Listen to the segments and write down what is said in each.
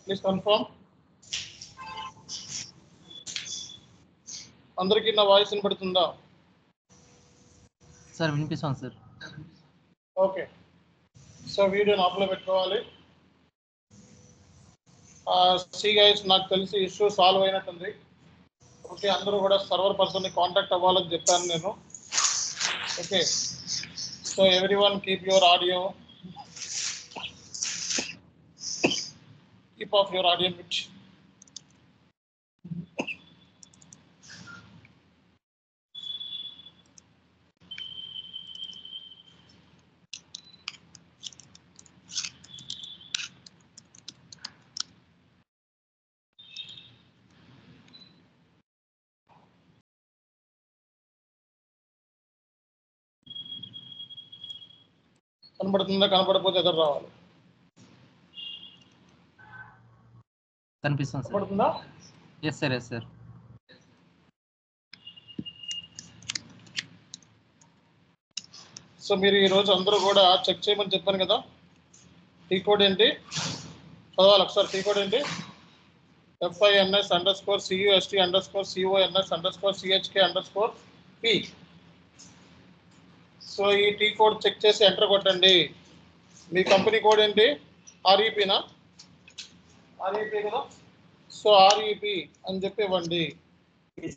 Please confirm. అందరికీ నా voice వినపడుతుందా? సార్ వినిపిస్తుంది సార్. ఓకే, సో వీడియోని ఆఫ్లో పెట్టుకోవాలి. సి గైస్, నాకు తెలిసి ఇష్యూ సాల్వ్ అయినట్టుంది. ఓకే, అందరూ కూడా సర్వర్ పర్సన్ని కాంటాక్ట్ అవ్వాలని చెప్పాను నేను. Okay, so everyone keep your audio, keep off your audio mute. కనబడుతుందా? కనబడకపోతే ఎదురు రావాలి. కనిపిస్తుంది సార్. కనబడుతుందా? Yes sir, yes sir. So మీరు ఈరోజు అందరూ కూడా చెక్ చేయమని చెప్పాను కదా. టీ కోడ్ ఏంటి చదవాలి ఒకసారి. టీ కోడ్ ఏంటి? FINS_CUST_CONS_CHK_P. సో ఈ టీ కోడ్ చెక్ చేసి ఎంటర్ కొట్టండి. మీ కంపెనీ కోడ్ ఏంటి? REPనా? REP కదా. సో REP అని చెప్పి ఇవ్వండి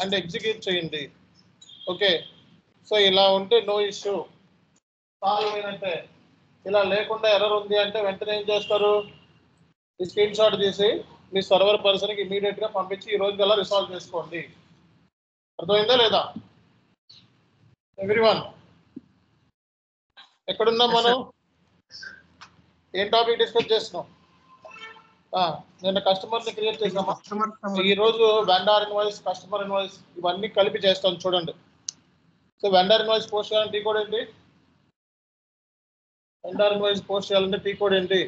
అండ్ ఎగ్జిక్యూట్ చేయండి. ఓకే, సో ఇలా ఉంటే నో ఇష్యూ, సాల్వ్ అయినట్టే. ఇలా లేకుండా ఎర్రర్ ఉంది అంటే వెంటనే ఏం చేస్తారు? ఈ స్క్రీన్ షాట్ తీసి మీ సర్వర్ పర్సన్కి ఇమీడియట్గా పంపించి ఈ రోజు కల్లా రిసాల్వ్ చేసుకోండి. అర్థమైందా లేదా? ఎవ్రీవన్ ఎక్కడున్నాం మనం? ఏం టాపిక్ డిస్కస్ చేస్తున్నాం? నిన్న కస్టమర్ని క్రియేట్ చేసామా? ఈ రోజు వెండర్ ఇన్వాయిస్, కస్టమర్ ఇన్వాయిస్ ఇవన్నీ కలిపి చేస్తాం చూడండి. సో వెండర్ ఇన్వాయిస్ పోస్ట్ చేయాలంటే టీ కోడ్ ఏంటి? వెండర్ ఇన్వాయిస్ పోస్ట్ చేయాలంటే టీ కోడ్ ఏంటి?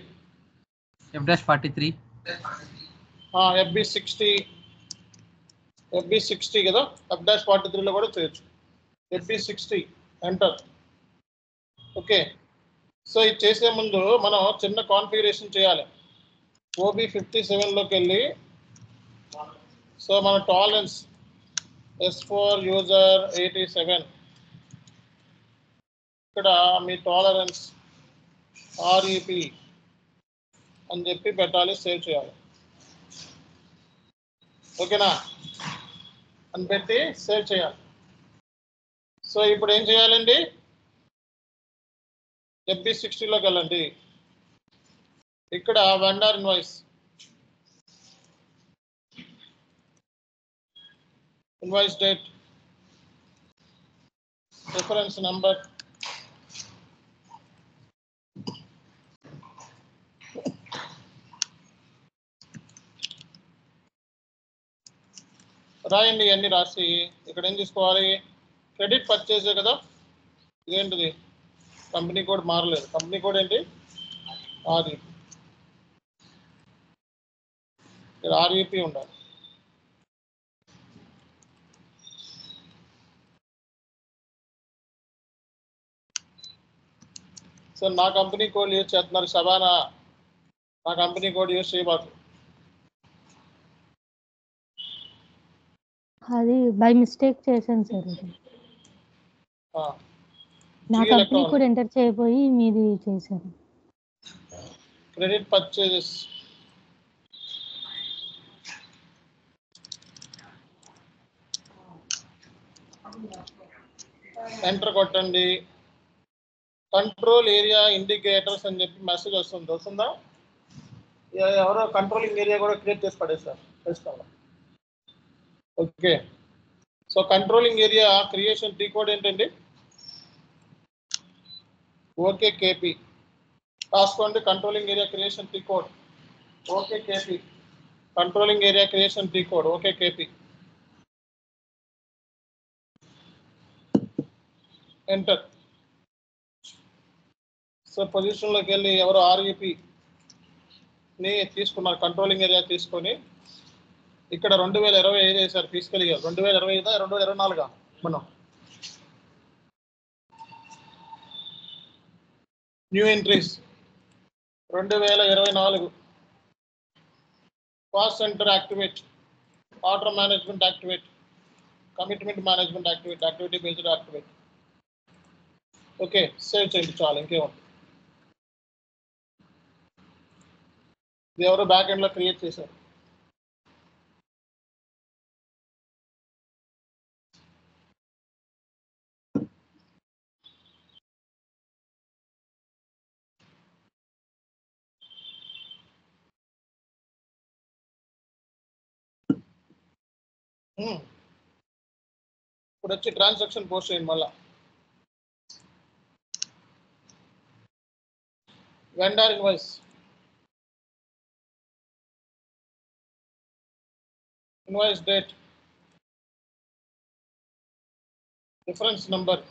F-43. FB60 కదా. F-43 లో కూడా చేయొచ్చు. FB60 enter. ఓకే, సో ఇది చేసే ముందు మనం చిన్న కాన్ఫిగరేషన్ చేయాలి. OB57లోకి వెళ్ళి, సో మన టాలరెన్స్ S4 యూజర్ 87, ఇక్కడ మీ టాలరెన్స్ REP అని చెప్పి పెట్టాలి, సేవ్ చేయాలి. ఓకేనా అని పెట్టి సేవ్ చేయాలి. సో ఇప్పుడు ఏం చేయాలండి? FB60లోకి వెళ్ళండి. ఇక్కడ vendor invoice, invoice date, reference number, రాయండి. ఇవన్నీ రాసి ఇక్కడ ఏం తీసుకోవాలి? క్రెడిట్ పర్చేసే కదా. ఇదేంటిది? కంపెనీ కోడ్ మారలేదు. కంపెనీ కోడ్ ఏంటి? REP. ఇక్కడ REP ఉండాలి. సో నా కంపెనీ కోడ్ యూజ్ చేస్తున్నారు శబానా, నా కంపెనీ కోడ్ యూజ్ చేయబాకు. అది బై మిస్టేక్ చేశాను సార్. నా కంపెనీ కూడా ఎంటర్ చేయబోయి మీది చేశాను. క్రెడిట్ పర్చేజెస్ ఎంటర్ కొట్టండి. కంట్రోల్ ఏరియా ఇండికేటర్స్ అని చెప్పి మెసేజ్ వస్తుందా? ఎవరో కంట్రోలింగ్ ఏరియా కూడా క్రియేట్ చేసి పడేస్తారు తెలుసుకోవాలి. Okay, so controlling area creation T code ఏంటండి? OKKP రాసుకోండి. Controlling area creation T code OKKP. Controlling area creation T code OKKP. Enter. So పొజిషన్లోకి వెళ్ళి ఎవరు REPని తీసుకున్నారు, కంట్రోలింగ్ ఏరియా తీసుకొని ఇక్కడ 2025 వేసారు ఫిజికల్గా. 2025 2024 మనం new entries 2024. Cost centre activate, order management activate, commitment management activate, activity based activate. Okay, save చేయండి చాలు, ఇంకేముంది. ఇది ఎవరో బ్యాక్ ఎండ్ లో క్రియేట్ చేశారు. ఇప్పుడు వచ్చి ట్రాన్సాక్షన్ పోస్ట్ చేయండి మళ్ళా. Vendor invoice, invoice date, reference number,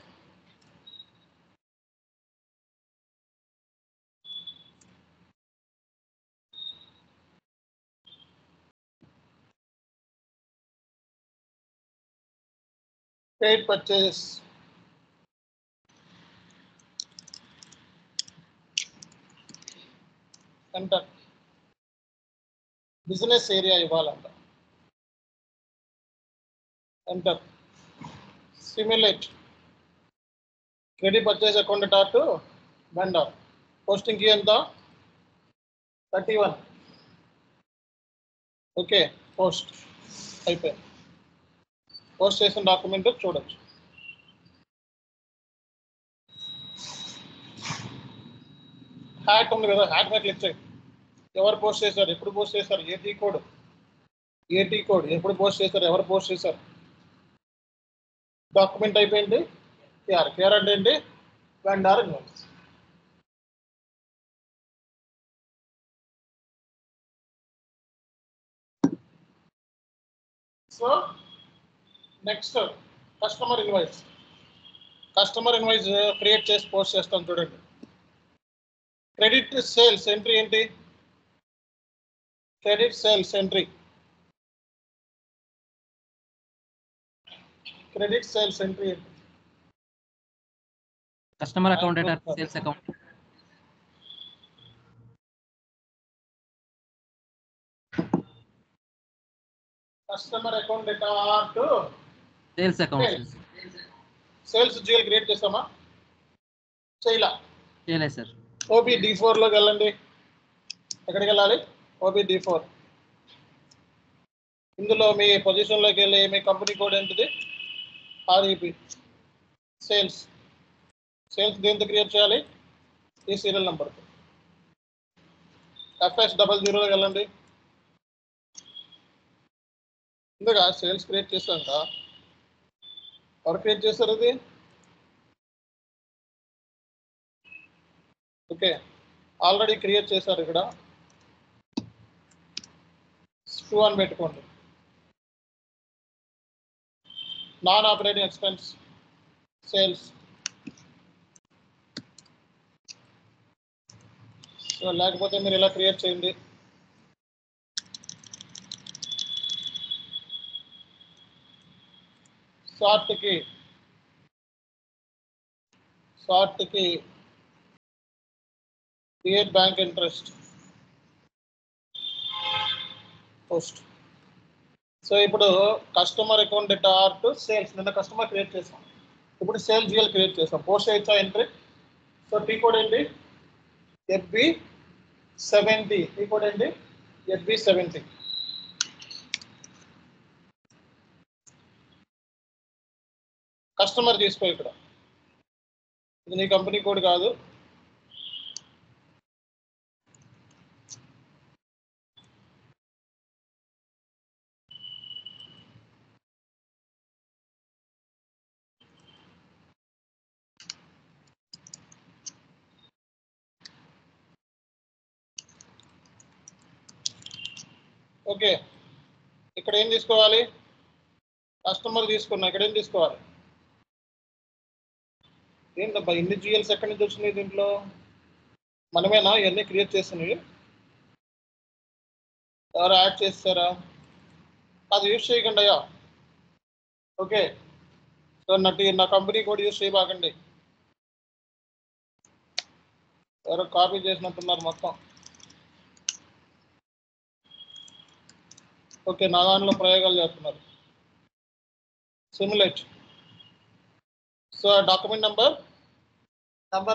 paid purchase, enter. Business area ఇవ్వాలంట, enter. Simulate credit purchase account data to vendor. Posting కి ఎంత? 31. ఓకే, పోస్ట్ అయిపోయింది. పోస్ట్ చేసిన డాక్యుమెంట్ చూడొచ్చు. హ్యాట్ ఉంది కదా, హ్యాట్ మీద క్లిక్ చేయండి. ఎవరు పోస్ట్ చేశారు, ఎప్పుడు పోస్ట్ చేశారు, ఏటీ కోడ్ ఎప్పుడు పోస్ట్ చేశారు, ఎవరు పోస్ట్ చేశారు. డాక్యుమెంట్ అయిపోయింది. కేఆర్ అంటే ఏంటి? Vendor invoice. So next customer invoice. Customer invoice create చేసి పోస్ట్ చేస్తాం చూడండి. క్రెడిట్ సేల్స్ ఎంట్రీ ఏంటి? Credit sales entry, credit sales entry ఏంటి? Customer account data sales account. Customer account data to sales account. Sales GL create చేస్తామా? చేయలా, చేయలేదు sir. OB D4 లోకి వెళ్ళండి. ఎక్కడికి వెళ్ళాలి? OB D4. ఇందులో మీ పొజిషన్లోకి వెళ్ళి మీ కంపెనీ కోడ్ ఏంటిది? REP. సేల్స్ దేంతో క్రియేట్ చేయాలి? ఈ సీరియల్ నెంబర్. FS00లోకి వెళ్ళండి. ఇందుగా సేల్స్ క్రియేట్ చేశాక ఎవరు క్రియేట్ చేస్తారు ఇది? ఓకే, ఆల్రెడీ క్రియేట్ చేశారు. ఇక్కడ 2 అని పెట్టుకోండి. Non operating expense sales. So లేకపోతే మీరు ఇలా క్రియేట్ చేయండి. షార్ట్కి create bank interest post. So ఇప్పుడు customer account data to sales. నిన్న కస్టమర్ క్రియేట్ చేసాం, ఇప్పుడు సేల్ జిఎల్ క్రియేట్ చేసాం. పోస్ట్ చేయొచ్చా ఎంట్రీ? సో టీ కోడ్ ఏంటి? FB70. టీ కోడ్ ఏంటి? FB70. కస్టమర్ తీసుకో. ఇక్కడ ఇది నీ కంపెనీ కోడ్ కాదు. ఓకే, ఇక్కడ ఏం తీసుకోవాలి? కస్టమర్ తీసుకున్నా. ఇక్కడ ఏం తీసుకోవాలి? ఏంటబ్బా ఇన్ని జిఎల్స్ ఎక్కడి నుంచి వచ్చినాయి దీంట్లో? మనమేనా ఇవన్నీ క్రియేట్ చేసినవి? ఎవరు యాడ్ చేస్తారా? అది యూజ్ చేయకండి అయ్యా. ఓకే, సో నా కంపెనీ కోడ్ యూజ్ చేయబాకండి. ఎవరో కాపీ చేసినట్టున్నారు మొత్తం. ఓకే, నా దాంట్లో ప్రయోగాలు చేస్తున్నారు. Simulate. So document number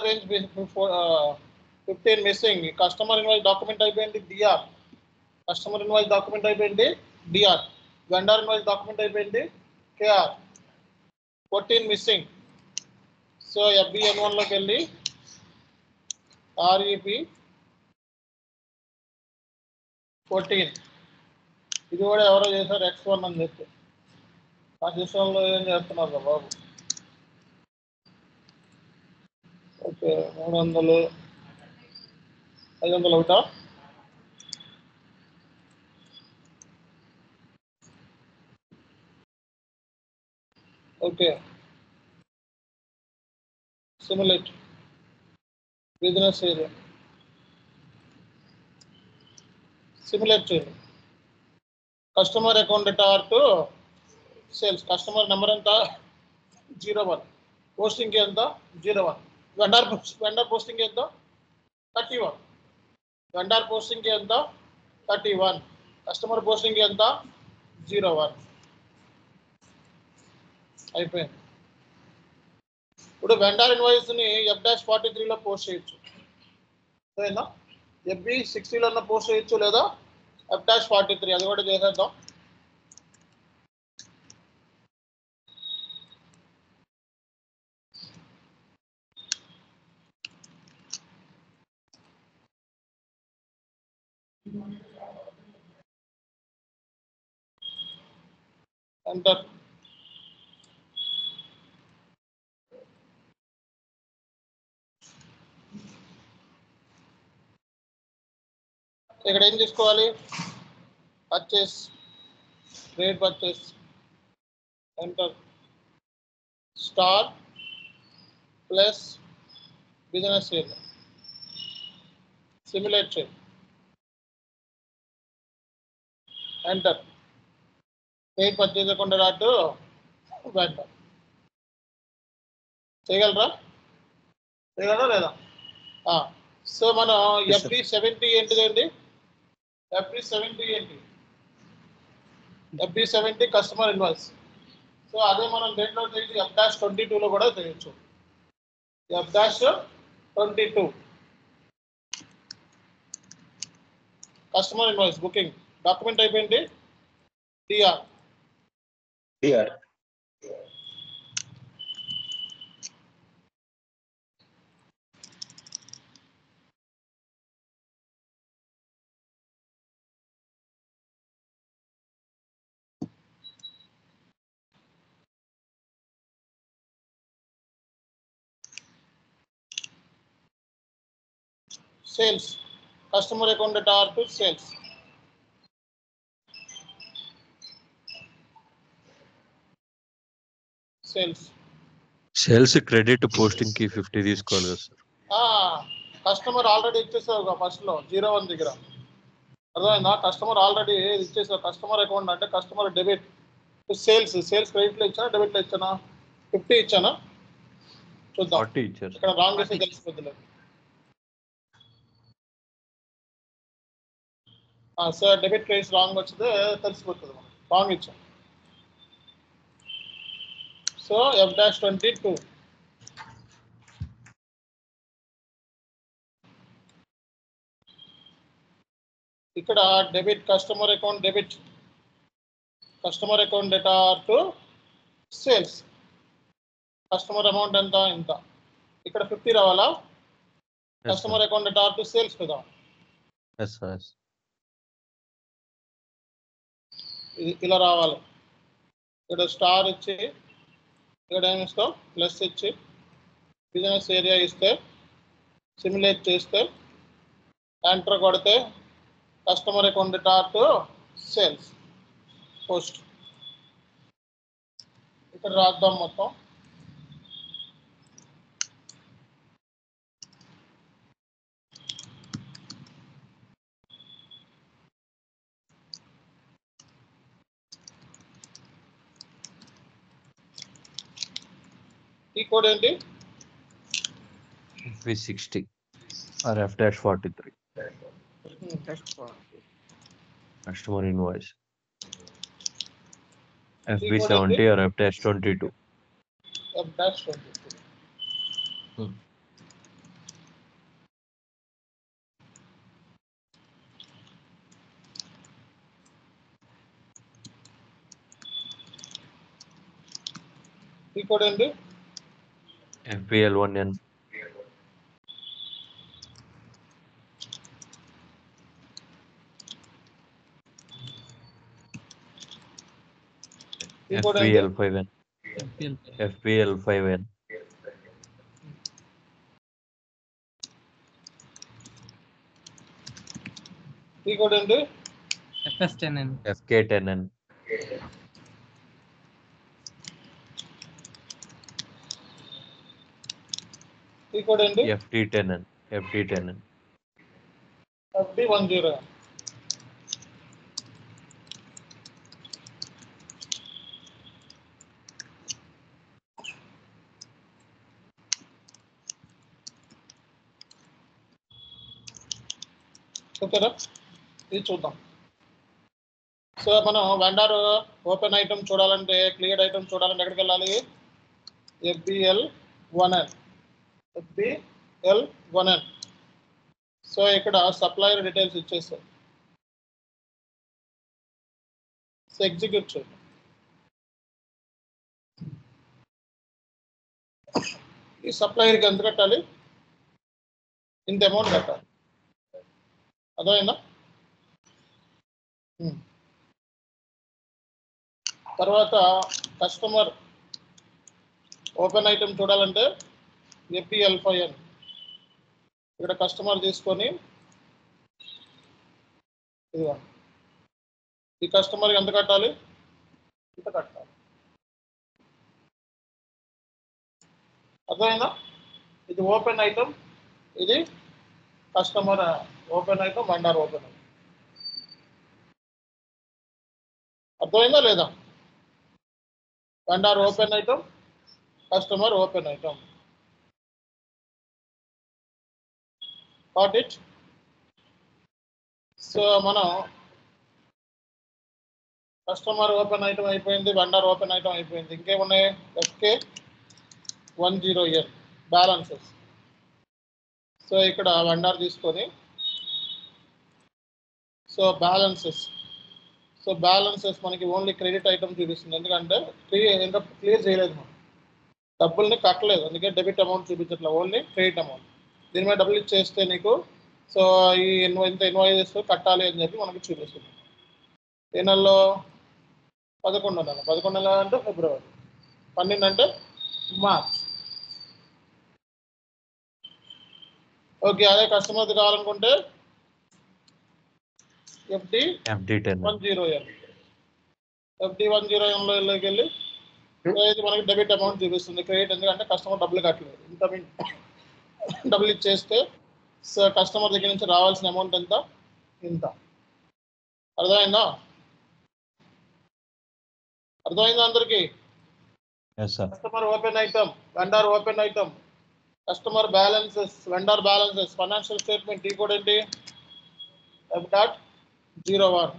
range 15 missing. Customer invoice document అయిపోయింది డిఆర్. కస్టమర్ ఇన్వాయిస్ డాక్యుమెంట్ అయిపోయింది డిఆర్. వెండర్ ఇన్వాయిస్ డాక్యుమెంట్ అయిపోయింది కేఆర్. 14 మిస్సింగ్. సో FBN1 లోకి వెళ్ళి REP 14. ఇది కూడా ఎవరో చేశారు X1 అని చెప్పి. ఆ సిస్టంలో ఏం చేస్తున్నారు బాబు? ఓకే, 300 500 ఒకటా? Okay, simulate business area. Simulate చేయండి. Customer account data to sales. Customer number ఎంత? 01. పోస్టింగ్ ఎంత? 01. వెండర్ పోస్టింగ్ ఎంత? 31. వెండర్ పోస్టింగ్ ఎంత? 31. కస్టమర్ పోస్టింగ్ ఎంత? 01. అయిపోయింది. ఇప్పుడు వెండర్ ఇన్వాయిస్ని F-43లో పోస్ట్ చేయొచ్చు. సరేనా? FB60లో పోస్ట్ చేయొచ్చు లేదా F-43. అది కూడా చేసేద్దాం. ఎంటర్. ఇక్కడ ఏం తీసుకోవాలి? Purchase, trade purchase. Enter. Star plus business area. Simulate చేయి. ఎంటర్. ట్రేడ్ పర్చేస్ అకౌంట్ రాటు వెండర్. చేయగలరా లేదా? సో మనం FB70 ఏంటిదండి? FB70 ఏంటి? FB70 customer invoice. సో అదే మనం దేంట్లో చేయొచ్చు? F-22లో కూడా చేయొచ్చు. F-22 customer invoice booking. Document అయిపోయింది DR. Sales. Customer account data to sales. Sales credit posting కి 50 తీసుకోవాలి కదా సార్? కస్టమర్ ఆల్రెడీ ఇచ్చేసావు ఫస్ట్ లో 01 దగ్గర. అర్థమైందా? కస్టమర్ ఆల్రెడీ ఇచ్చేసావు. కస్టమర్ అకౌంట్ అంటే కస్టమర్ డెబిట్ సేల్స్ క్రెడిట్ లో ఇచ్చానా డెబిట్ లో ఇచ్చానా? 50 ఇచ్చానా? చూద్దాం. 40 ఇచ్చారు. ఇక్కడ రాంగ్ చేస్తే తెలిసిపోతుంది. సార్ డెబిట్ క్రెడిట్స్ రాంగ్ వచ్చితే తెలిసిపోతుంది. మనం రాంగ్ ఇచ్చాం. సో F-22 ఇక్కడ debit customer account data to sales. Customer amount ఎంత? ఇంత. ఇక్కడ 50 రావాలా? Customer account data to sales కదా. ఇలా రావాలి. ఇక్కడ స్టార్ ఇచ్చి ఇక్కడ ఏమి ఇస్తాం? ప్లస్ ఇచ్చి బిజినెస్ ఏరియా ఇస్తే సిమ్యులేట్ చేస్తే ఎంటర్ కొడితే customer account data to sales post. ఇక్కడ రాద్దాం మొత్తం. ఈ కోడ్ ఏంటి? FB60 or F-43 customer invoice. FB70 or F-22. F-22. ఈ కోడ్ ఏంటి? FBL1N. ఈ కోడ్ ఏంటి? FBL5N. FBL5N. ఈ కోడ్ ఏంటి? FS10N. FK10N. ఈ కోడ్ ఏంటి? FD10N. FD10N. FD10. ఓకేనా? ఇది చూద్దాం. సో మనం వెండర్ ఓపెన్ ఐటమ్ చూడాలంటే, క్లియర్ ఐటమ్ చూడాలంటే ఎక్కడికి వెళ్ళాలి? FBL1N. FBL1N. సో ఇక్కడ సప్లయర్ డీటెయిల్స్ ఇచ్చేస్తాం. సో ఎగ్జిక్యూట్ చేయండి. ఈ సప్లయర్కి ఎంత కట్టాలి? ఇంత అమౌంట్ కట్టాలి. అర్థమైందా? తర్వాత కస్టమర్ ఓపెన్ ఐటమ్ చూడాలంటే FBL5N. ఇక్కడ కస్టమర్ తీసుకొని ఇదిగో ఈ కస్టమర్కి ఎంత కట్టాలి? ఇంత కట్టాలి. అర్థమైందా? ఇది ఓపెన్ ఐటమ్, ఇది customer open item, vendor open item. అర్థమైందా లేదా? Vendor open item, customer open item. Got it? So మనం కస్టమర్ ఓపెన్ ఐటమ్ అయిపోయింది, వెండర్ ఓపెన్ ఐటమ్ అయిపోయింది. ఇంకేమున్నాయి? FK10N balances. సో ఇక్కడ వెండర్ తీసుకొని సో బ్యాలెన్సెస్ మనకి ఓన్లీ క్రెడిట్ ఐటమ్ చూపిస్తుంది. ఎందుకంటే ఇంకా క్లియర్ చేయలేదు, మనం డబ్బుల్ని కట్టలేదు, అందుకే డెబిట్ అమౌంట్ చూపించట్లేదు, ఓన్లీ క్రెడిట్ అమౌంట్. దీని మీద డబ్బులు ఇచ్చేస్తే నీకు సో ఈ ఇంత ఇన్వాయిస్ కట్టాలి అని చెప్పి మనకి చూపిస్తుంది. ఏ నెలలో? 11 నెల. 11 నెల అంటే ఫిబ్రవరి, 12 అంటే మార్చ్. ఓకే, అదే కస్టమర్ది కావాలనుకుంటే FD10N. FD10Nలోకి వెళ్ళి ఇది మనకి డెబిట్ అమౌంట్ చూపిస్తుంది, క్రెడిట్. ఎందుకంటే కస్టమర్ డబ్బులు కట్టలేదు, ఇంత డబ్బులు ఇచ్చేస్తే సో కస్టమర్ దగ్గర నుంచి రావాల్సిన అమౌంట్ ఎంత? ఇంత. అర్థమైందా? అర్థమైందా అందరికి? Customer open item, vendor open item, customer balances, vendor balances, financial statement. ఈ కోడ్ ఏంటి? F.01.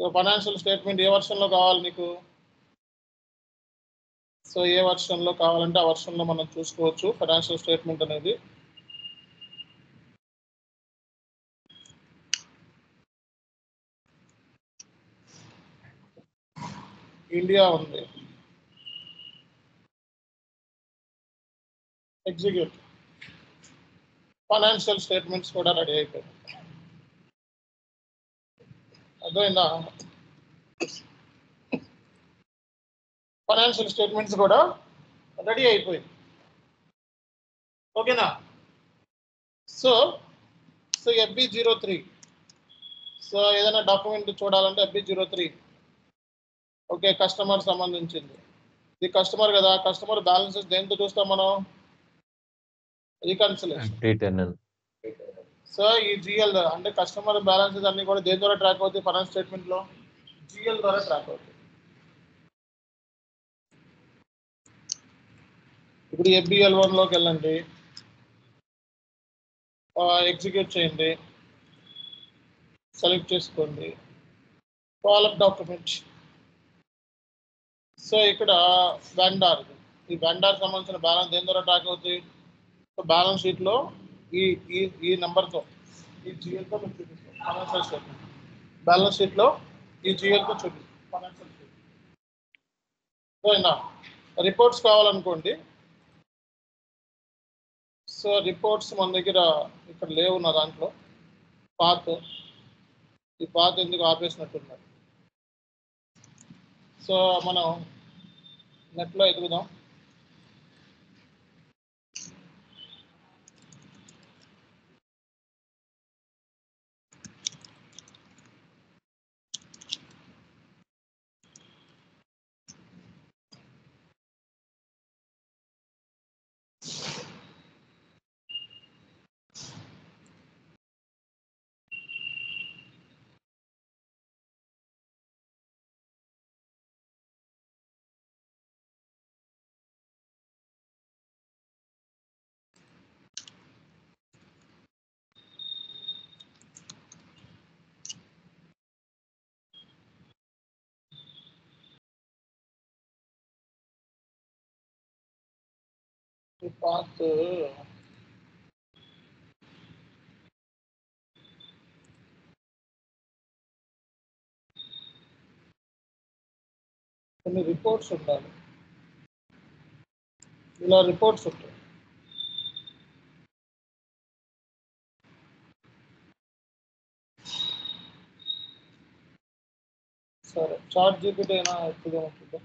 సో ఫైనాన్షియల్ స్టేట్మెంట్ ఏ వర్షన్లో కావాలి నీకు? సో ఏ వర్షన్లో కావాలంటే ఆ వర్షన్లో మనం చూసుకోవచ్చు ఫైనాన్షియల్ స్టేట్మెంట్ అనేది. ఇండియా ఉంది. ఎగ్జిక్యూట్. ఫైనాన్షియల్ స్టేట్మెంట్స్ కూడా రెడీ అయిపోయాయి. అర్థమైందా? ఫైనాన్షియల్ స్టేట్మెంట్స్ కూడా రెడీ అయిపోయింది. ఓకేనా? So FB03. సో ఏదైనా డాక్యుమెంట్ చూడాలంటే FB03. ఓకే, కస్టమర్ సంబంధించింది. ఇది కస్టమర్ కదా, కస్టమర్ బ్యాలెన్సెస్ దేంతో చూస్తాం మనం? రికన్సిలేషన్. సో ఈ GL అంటే కస్టమర్ బ్యాలెన్సెస్ అన్ని కూడా దేని ద్వారా ట్రాక్ అవుతాయి? ఫైనాన్స్ స్టేట్మెంట్ లో GL ద్వారా ట్రాక్ అవుతాయి. ఇప్పుడు FBL1లోకి వెళ్ళండి, ఎగ్జిక్యూట్ చేయండి, సెలెక్ట్ చేసుకోండి, కాల్ అప్ డాక్యుమెంట్. సో ఇక్కడ వెండార్, ఈ వెండార్ సంబంధించిన బ్యాలెన్స్ దేని ద్వారా ట్రాక్ అవుతుంది? సో బ్యాలెన్స్ షీట్లో ఈ ఈ ఈ నెంబర్తో, ఈ జిఎల్తో మీకు చూపిస్తాం ఫైనాన్షియల్ స్టేట్మెంట్. బ్యాలెన్స్ షీట్లో ఈ జిఎల్తో చూపిస్తాం ఫైనాన్షియల్ స్టేట్మెంట్. సో అయినా రిపోర్ట్స్ కావాలనుకోండి. సో రిపోర్ట్స్ మన దగ్గర ఇక్కడ లేవు నా దాంట్లో. ఈ పాత్ ఎందుకు ఆపేసినట్టున్నారు. సో మనం నెట్లో ఎదుగుదాం. ఈ పాత్ కొన్ని రిపోర్ట్స్ ఉండాలి. ఇలా రిపోర్ట్స్ ఉంటాయి. సరే, చాట్ జీపీటీ అయినా ఎక్కువగా ఉంటుంది.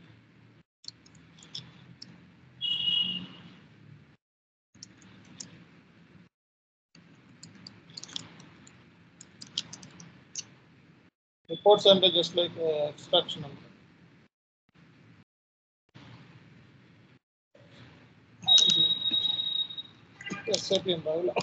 రిపోర్ట్స్ అంటే జస్ట్ లైక్ ఎక్స్ట్రాక్షన్ అంటే. ఎస్ఐపి బాగా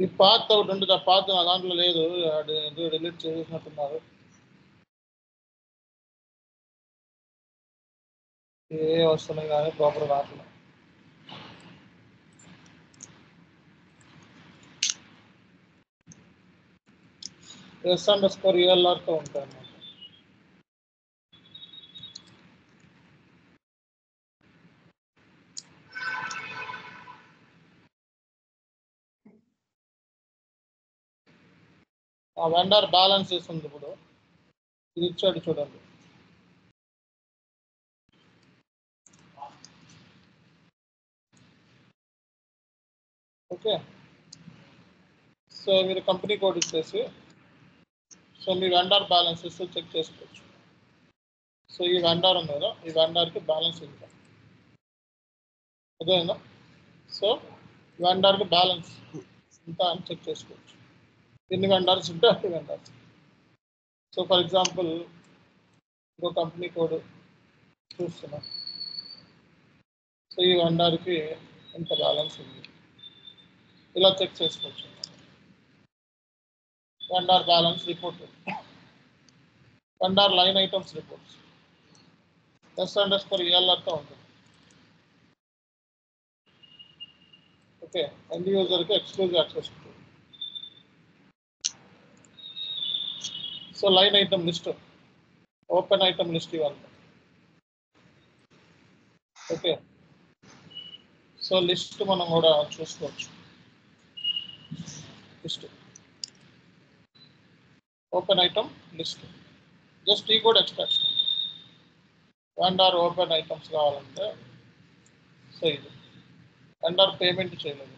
ఈ పాత్ ఒకటి ఉంటుంది. ఆ పాత్ నా దాంట్లో లేదు, డిలీట్ చేసినట్టున్నారు. ఏ వస్తున్నాయి కానీ ప్రాపర్ రావట్లేదు. S_ELRతో ఉంటాయి అన్నమాట. ఆ వెండర్ బ్యాలెన్స్ చేస్తుంది. ఇప్పుడు ఇది ఇచ్చాడు చూడండి. ఓకే, సో మీరు కంపెనీ కోడ్ ఇచ్చేసి సో మీ వెండర్ బ్యాలెన్సెస్ చెక్ చేసుకోవచ్చు. సో ఈ వెండర్ ఉంది కదా, ఈ వెండర్కి బ్యాలెన్స్ ఎంత అదేనా? సో వెండర్కి బ్యాలెన్స్ ఎంత అని చెక్ చేసుకోవచ్చు. ఎన్ని వెండర్స్ ఉంటే అన్ని వెండర్స్. సో ఫర్ ఎగ్జాంపుల్ ఇంకో కంపెనీ కోడ్ చూస్తున్నాం. సో ఈ వెండర్కి ఎంత బ్యాలెన్స్ ఉంది ఇలా చెక్ చేసుకోవచ్చు. Vendor balance report, vendor line items reports S_ELRతో ఉంటుంది. ఓకే, ఎండ్ యూజర్కి ఎక్స్క్లూజివ్ యాక్సెస్ ఉంటుంది. So line item list, open item list ఇవ్వాలి. ఓకే, సో లిస్ట్ మనం కూడా చూసుకోవచ్చు. List open item list just ఈ కూడా ఎక్స్ట్రాక్షన్. వెండర్ ఓపెన్ ఐటమ్స్ కావాలంటే సో ఇది వెండర్ పేమెంట్ చేయలేదు.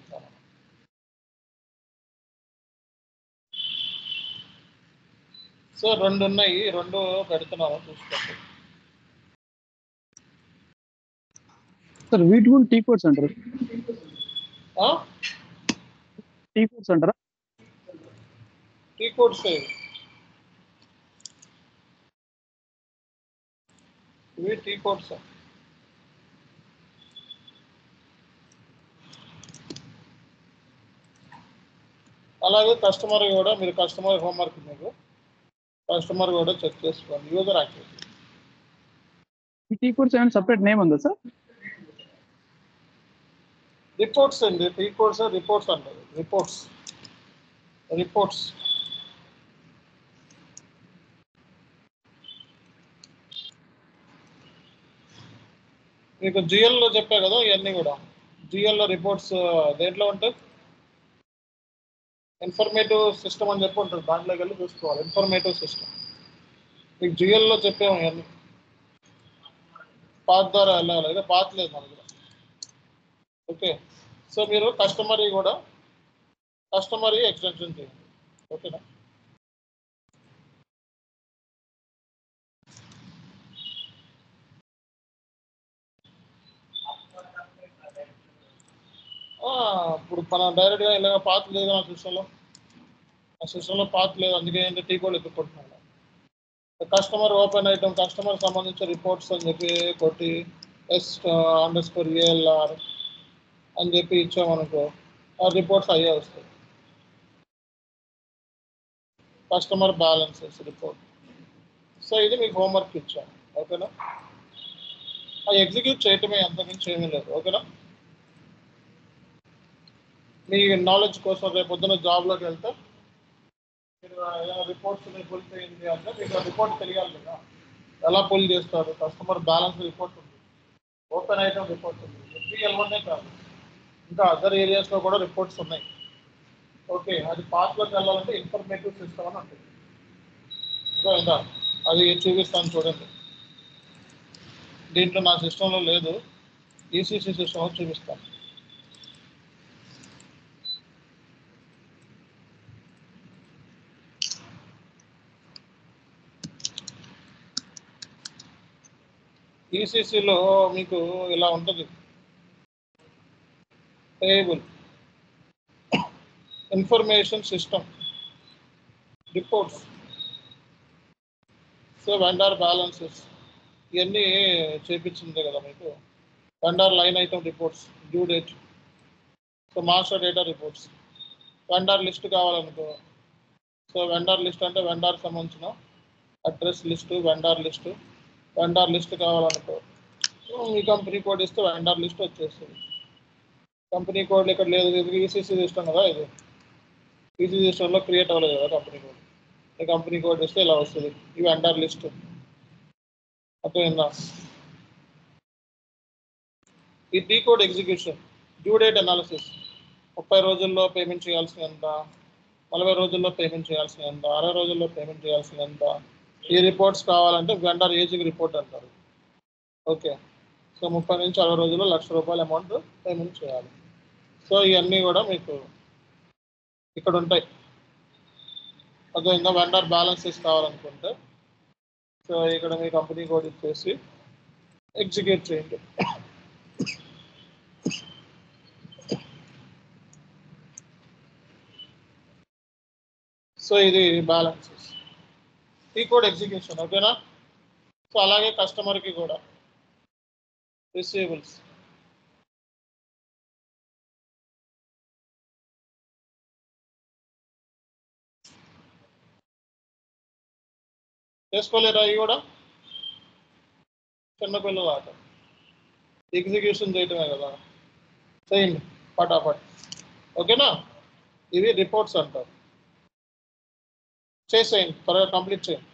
సో రెండు ఉన్నాయి, రెండు పెడుతున్నాము చూసుకోండి. సార్ వీటి కూడా టీ కోడ్స్ అంటారు. టీ కోడ్స్ అంటారా? టీ కోడ్స్ ఇవి టీ కోడ్స్. అలాగే కస్టమర్ కూడా మీరు కస్టమర్ హోంవర్క్ మీకు కస్టమర్ కూడా చెక్ చేసుకోండి యూజర్ యాక్టివిటీ. ఈ టీ కోడ్స్ ఏమైనా సపరేట్ నేమ్ ఉందా సార్? రిపోర్ట్స్ అండి, టీ కోడ్స్ రిపోర్ట్స్ అంటారు. రిపోర్ట్స్ మీకు జిఎల్లో చెప్పా కదా, ఇవన్నీ కూడా జిఎల్లో రిపోర్ట్స్ దేంట్లో ఉంటాయి? ఇన్ఫర్మేటివ్ సిస్టమ్ అని చెప్పి ఉంటుంది, దాంట్లోకి వెళ్ళి చూసుకోవాలి. ఇన్ఫర్మేటివ్ సిస్టమ్ మీకు జిఎల్లో చెప్పాము ఇవన్నీ. పాత్ ద్వారా వెళ్ళాలి, అయితే పాత్ లేదు మనకు. ఓకే, సో మీరు కస్టమర్ ఎక్స్టెన్షన్ చేయండి. ఓకేనా? ఇప్పుడు మన డైరెక్ట్గా ఇలాగ పాత్ లేదు నా సిస్టంలో పాత్ లేదు, అందుకే ఏంటంటే టీ కోడ్ ఎత్తుకుంటున్నాను. కస్టమర్ ఓపెన్ ఐటమ్ కస్టమర్ సంబంధించిన రిపోర్ట్స్ అని చెప్పి కొట్టి S_ALR అని చెప్పి ఇచ్చామనుకో, ఆ రిపోర్ట్స్ అయ్యే వస్తాయి. Customer balances report. సో ఇది మీకు హోంవర్క్ ఇచ్చాను. ఓకేనా? అది ఎగ్జిక్యూట్ చేయటమే, అంతకుమించి ఏమీ లేదు. ఓకేనా? మీ నాలెడ్జ్ కోసం రేపు పొద్దున్న జాబ్లోకి వెళ్తే మీరు ఏదైనా రిపోర్ట్స్ పుల్ చేయండి అంటే మీకు రిపోర్ట్ తెలియాలి కదా, ఎలా పుల్ చేస్తారు. కస్టమర్ బ్యాలెన్స్ రిపోర్ట్ ఉంది, ఓపెన్ ఐటమ్ రిపోర్ట్ ఉంది, FPL1 కాదు, ఇంకా అదర్ ఏరియాస్లో కూడా రిపోర్ట్స్ ఉన్నాయి. ఓకే, అది పాస్వర్డ్ వెళ్ళాలంటే ఇన్ఫర్మేటివ్ సిస్టమ్ అని ఉంటుంది. సో ఇంకా అది చూపిస్తాను చూడండి. దీంట్లో నా సిస్టంలో లేదు, ECC సిస్టంలో చూపిస్తాను. ECCలో మీకు ఇలా ఉంటుంది, table information system reports. So vendor balances ఇవన్నీ చేపించింది కదా మీకు. Vendor line item reports, due date, so master data reports. Vendor list కావాలనుకో, సో వెండర్ లిస్ట్ అంటే వెండర్ సంబంధించిన అడ్రస్ లిస్టు, వెండర్ లిస్ట్ కావాలనుకో మీ కంపెనీ కోడ్ ఇస్తే వెండర్ లిస్ట్ వచ్చేస్తుంది. కంపెనీ కోడ్ ఇక్కడ లేదు, ఇది ECC సిస్టమ్ కదా, ఇది ECC సిస్టంలో క్రియేట్ అవ్వలేదు కదా కంపెనీ కోడ్. ఈ కంపెనీ కోడ్ ఇస్తే ఇలా వస్తుంది, ఈ వెండర్ లిస్ట్. అర్థమైందా? ఈ T code execution, due date analysis, 30 రోజుల్లో పేమెంట్ చేయాల్సిన ఎంత, 40 రోజుల్లో పేమెంట్ చేయాల్సిన ఎంత, 60 రోజుల్లో పేమెంట్ చేయాల్సిన ఎంత. ఈ రిపోర్ట్స్ కావాలంటే వెండర్ ఏజింగ్ రిపోర్ట్ అంటారు. ఓకే, సో 30 నుంచి 60 రోజుల్లో ₹1,00,000 అమౌంట్ పేమెంట్ చేయాలి. సో ఇవన్నీ కూడా మీకు ఇక్కడ ఉంటాయి. అర్థమైందా? వెండర్ బ్యాలెన్సెస్ కావాలనుకుంటే సో ఇక్కడ మీ కంపెనీ కోడ్ ఇచ్చేసి ఎగ్జిక్యూట్ చేయండి. సో ఇది బ్యాలెన్సెస్, ఈ కోడ్ ఎగ్జిక్యూషన్. ఓకేనా? సో అలాగే కస్టమర్కి కూడా రిసీవబుల్స్. చేసుకోలేరా? ఇవి కూడా చిన్నపిల్లల ఆట, ఎగ్జిక్యూషన్ చేయటమే కదా, చేయండి పటాపట్. ఓకేనా? ఇవి రిపోర్ట్స్ అంటారు. చేసేయండి, త్వరగా కంప్లీట్ చేయండి.